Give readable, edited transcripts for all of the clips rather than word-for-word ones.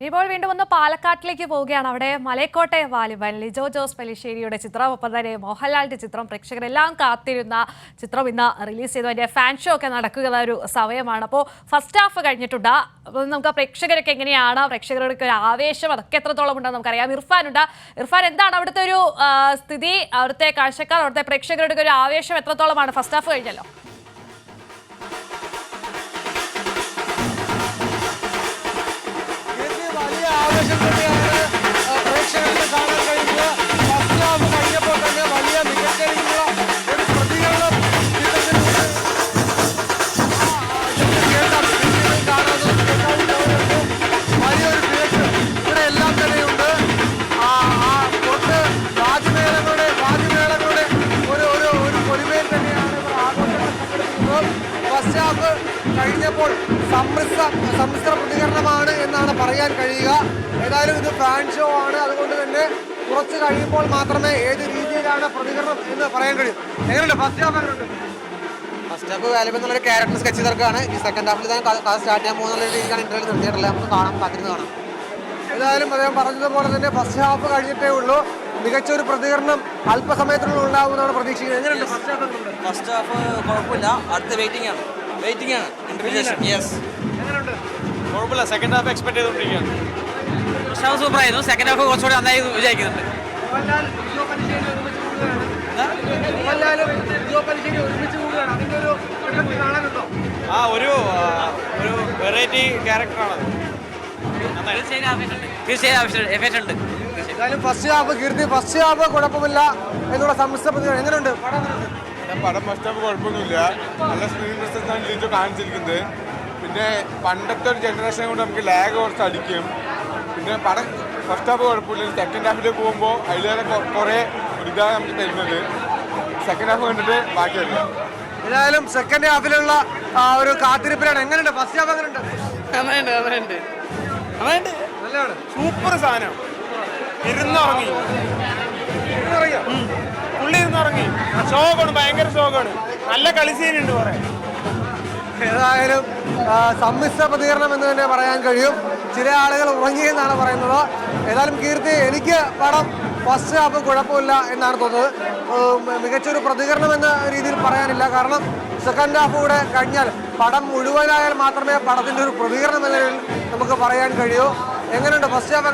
ഇപ്പോൾ വീണ്ടും ഒന്ന് പാലക്കാട്ടിലേക്ക് പോവുകയാണ്. അവിടെ മലയക്കോട്ടെ വാലിബൻ ലിജോ ജോസ് പെല്ലിശ്ശേരിയുടെ ചിത്രം, ഒപ്പം തന്നെ മോഹൻലാലിന്റെ ചിത്രം, പ്രേക്ഷകരെല്ലാം കാത്തിരുന്ന ചിത്രം ഇന്ന് റിലീസ് ചെയ്തു. അതിന്റെ ഫാൻ ഷോ ഒക്കെ നടക്കുന്ന ഒരു സമയമാണ്. അപ്പോൾ ഫസ്റ്റ് ഹാഫ് കഴിഞ്ഞിട്ടുണ്ട്. അപ്പോൾ നമുക്ക് പ്രേക്ഷകരൊക്കെ എങ്ങനെയാണ്, പ്രേക്ഷകരുടെ ഒരു ആവേശം അതൊക്കെ എത്രത്തോളം ഉണ്ടെന്ന് നമുക്കറിയാം. ഇർഫാനുണ്ട്. ഇർഫാൻ, എന്താണ് അവിടുത്തെ ഒരു സ്ഥിതി, അവിടുത്തെ കാഴ്ചക്കാർ, അവിടുത്തെ പ്രേക്ഷകരുടെ ഒരു ആവേശം എത്രത്തോളമാണ്? ഫസ്റ്റ് ഹാഫ് കഴിഞ്ഞല്ലോ. ആവേശം തന്നെയാണ് പ്രേക്ഷകർക്ക് കാണാൻ കഴിയുന്നത്. ഫസ്റ്റ് ഹാഫ് കഴിഞ്ഞപ്പോൾ തന്നെ വലിയ മികച്ച രീതിയിലുള്ള ഒരു പ്രതികരണം വലിയൊരു തിരക്ക് ഇവിടെ എല്ലാം തന്നെയുണ്ട്. തൊട്ട് വാദ്യമേളങ്ങളുടെ ഒരു പൊലിമയിൽ തന്നെയാണ് ഇവർ ആഘോഷങ്ങൾ സംഘടിപ്പിക്കുന്നത്. ഫസ്റ്റ് ഹാഫ് കഴിഞ്ഞപ്പോൾ സമ്മിശ്ര പ്രതികരണമാണ് എന്നാണ് പറയാൻ കഴിയുക. ഏതായാലും ഇത് ഫാൻ ഷോ ആണ്, അതുകൊണ്ട് തന്നെ കുറച്ച് കഴിയുമ്പോൾ മാത്രമേ ഏത് രീതിയിലാണ് പ്രതികരണം എന്ന് പറയാൻ കഴിയും. എങ്ങനെയുണ്ട് first half? First half Vaaliban എന്നുള്ളൊരു ക്യാരക്ടർ സ്കെച്ച് തീർക്കാണ്. ഈ സെക്കൻഡ് ഹാഫിൽ തന്നെ കഥ സ്റ്റാർട്ട് ചെയ്യാൻ പോകുന്ന രീതിക്കാണ് ഇന്റർവ്യൂ നിർത്തിയിട്ടില്ല. നമുക്ക് കാത്തിരുന്ന് കാണാം. ഏതായാലും അദ്ദേഹം പറഞ്ഞതുപോലെ തന്നെ ഫസ്റ്റ് ഹാഫ് കഴിഞ്ഞിട്ടേ ഉള്ളൂ. മികച്ച ഒരു പ്രതികരണം അല്പസമയത്തിനുള്ളിൽ ഉണ്ടാകുമെന്നാണ് പ്രതീക്ഷിക്കുന്നത്. എങ്ങനെയുണ്ട് ഫസ്റ്റ് ഹാഫ്? ഫസ്റ്റ് ഹാഫ് കുഴപ്പമില്ല, അടുത്ത വെയിറ്റിംഗ് ആണ്. കുഴപ്പമില്ല, സെക്കൻഡ് ഹാഫ് എക്സ്പെക്ട് ചെയ്തുകൊണ്ടിരിക്കുകയാണ്. ഫസ്റ്റ് ഹാഫ് സൂപ്പർ ആയിരുന്നു, സെക്കൻഡ് ഹാഫ് കുറച്ചുകൂടി നന്നായി വിചാരിക്കുന്നുണ്ട്. ഒരു വെറൈറ്റി ക്യാരക്ടറാണ്. എഫക്റ്റ് ഉണ്ട്. ഫസ്റ്റ് ഹാഫ് കീർത്തി, ഫസ്റ്റ് ഹാഫ് കുഴപ്പമില്ല എന്നുള്ള സമ്മിശ്ര പ്രതികരണം. എങ്ങനെയുണ്ട് പടം? ഫസ്റ്റ് ഹാഫ് കുഴപ്പമൊന്നുമില്ല, നല്ല സ്ക്രീൻ പ്രസൻസ് ആണ് ലിജോ കാണിച്ചിരിക്കുന്നത്. പിന്നെ പണ്ടത്തെ ഒരു ജനറേഷനെ കൊണ്ട് നമുക്ക് ലാഗ് കുറച്ച് അടിക്കും. പിന്നെ പടം ഫസ്റ്റ് ഹാഫ് കുഴപ്പമില്ല, സെക്കൻഡ് ഹാഫിലേക്ക് പോകുമ്പോൾ അതിലേറെ കുറേ ഇതാണ് നമുക്ക് തരുന്നത്. സെക്കൻഡ് ഹാഫ് കണ്ടിട്ട് ബാക്കിയല്ല. ഏതായാലും സെക്കൻഡ് ഹാഫിലുള്ള ഒരു കാത്തിരിപ്പിലാണ്. എങ്ങനെയുണ്ട് ഫസ്റ്റ് ഹാഫ്? എങ്ങനെയുണ്ട്? നല്ലതാണ്, സൂപ്പർ സാധനം. ഇരുന്നുറങ്ങി പുള്ളി ഇരുന്നുറങ്ങി. ഷോക്കാണ്, ഭയങ്കര ഷോക്കാണ്. നല്ല കളിസീനുണ്ട് കുറെ. ഏതായാലും സമ്മിശ്ര പ്രതികരണം എന്ന് തന്നെ പറയാൻ കഴിയും. ചില ആളുകൾ ഉറങ്ങിയെന്നാണ് പറയുന്നത്. ഏതായാലും കീർത്തി, എനിക്ക് പടം ഫസ്റ്റ് ഹാഫ് കുഴപ്പമില്ല എന്നാണ് തോന്നുന്നത്. മികച്ചൊരു പ്രതികരണം എന്ന രീതിയിൽ പറയാനില്ല. കാരണം സെക്കൻഡ് ഹാഫ് കൂടെ കഴിഞ്ഞാൽ പടം മുഴുവനായാൽ മാത്രമേ പടത്തിൻ്റെ ഒരു പ്രതികരണം എന്ന നിലയിൽ നമുക്ക് പറയാൻ കഴിയൂ. എങ്ങനെയുണ്ട് ഫസ്റ്റ് ഹാഫ്?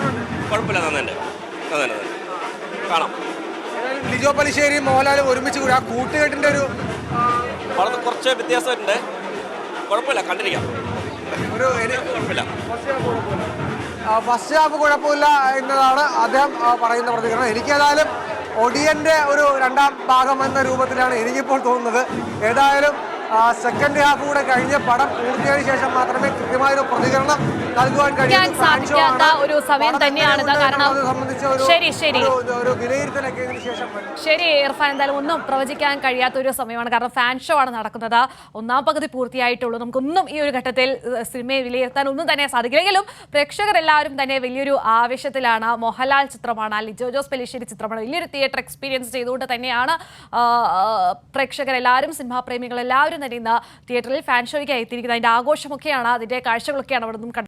കുഴപ്പമില്ല, നന്നുണ്ട്, കാണാം. ലിജോ പെല്ലിശ്ശേരിയും മോഹൻലാലും ഒരുമിച്ച് കൂടി ആ കൂട്ടുകെട്ടിൻ്റെ ഒരു വളരെ കുറച്ച് വ്യത്യാസമുണ്ട്. കുഴപ്പമില്ല, കണ്ടിരിക്കാം. കുഴപ്പമില്ല, ഫസ്റ്റ് ഹാഫ് കുഴപ്പമില്ല എന്നതാണ് അദ്ദേഹം പറയുന്ന പ്രതികരണം. എനിക്കേതായാലും ഒടിയൻ്റെ ഒരു രണ്ടാം ഭാഗം എന്ന രൂപത്തിലാണ് എനിക്കിപ്പോൾ തോന്നുന്നത്. ഏതായാലും സെക്കൻഡ് ഹാഫ് കൂടെ കഴിഞ്ഞ് പടം പൂർത്തിയായ ശേഷം മാത്രമേ കൃത്യമായൊരു പ്രതികരണം നൽകുവാൻ സാധിക്കാത്ത ഒരു സമയം തന്നെയാണിത്. കാരണം ഒരു വിലയിരുത്തലൊക്കെ ഇതിന് ശേഷം ശരി ഇർഫാൻ, എന്തായാലും ഒന്നും പ്രവചിക്കാൻ കഴിയാത്ത ഒരു സമയമാണ്. കാരണം ഫാൻ ഷോ ആണ് നടക്കുന്നത്. ഒന്നാം പകുതി പൂർത്തിയായിട്ടുള്ളൂ. നമുക്കൊന്നും ഈ ഒരു ഘട്ടത്തിൽ സിനിമയെ വിലയിരുത്താൻ ഒന്നും തന്നെ സാധിക്കില്ലെങ്കിലും പ്രേക്ഷകരെല്ലാവരും തന്നെ വലിയൊരു ആവേശത്തിലാണ്. മോഹൻലാൽ ചിത്രമാണ്, ലിജോ ജോസ് പെല്ലിശ്ശേരി ചിത്രമാണ്. വലിയൊരു തിയേറ്റർ എക്സ്പീരിയൻസ് ചെയ്തുകൊണ്ട് തന്നെയാണ് പ്രേക്ഷകരെല്ലാവരും, സിനിമാ പ്രേമികളെല്ലാവരും തന്നെ ഇന്ന് തിയേറ്ററിൽ ഫാൻ ഷോയ്ക്ക് എത്തിയിരിക്കുന്നത്. അതിൻ്റെ ആഘോഷമൊക്കെയാണ്, അതിൻ്റെ കാഴ്ചകളൊക്കെയാണ് അവിടെ നിന്നും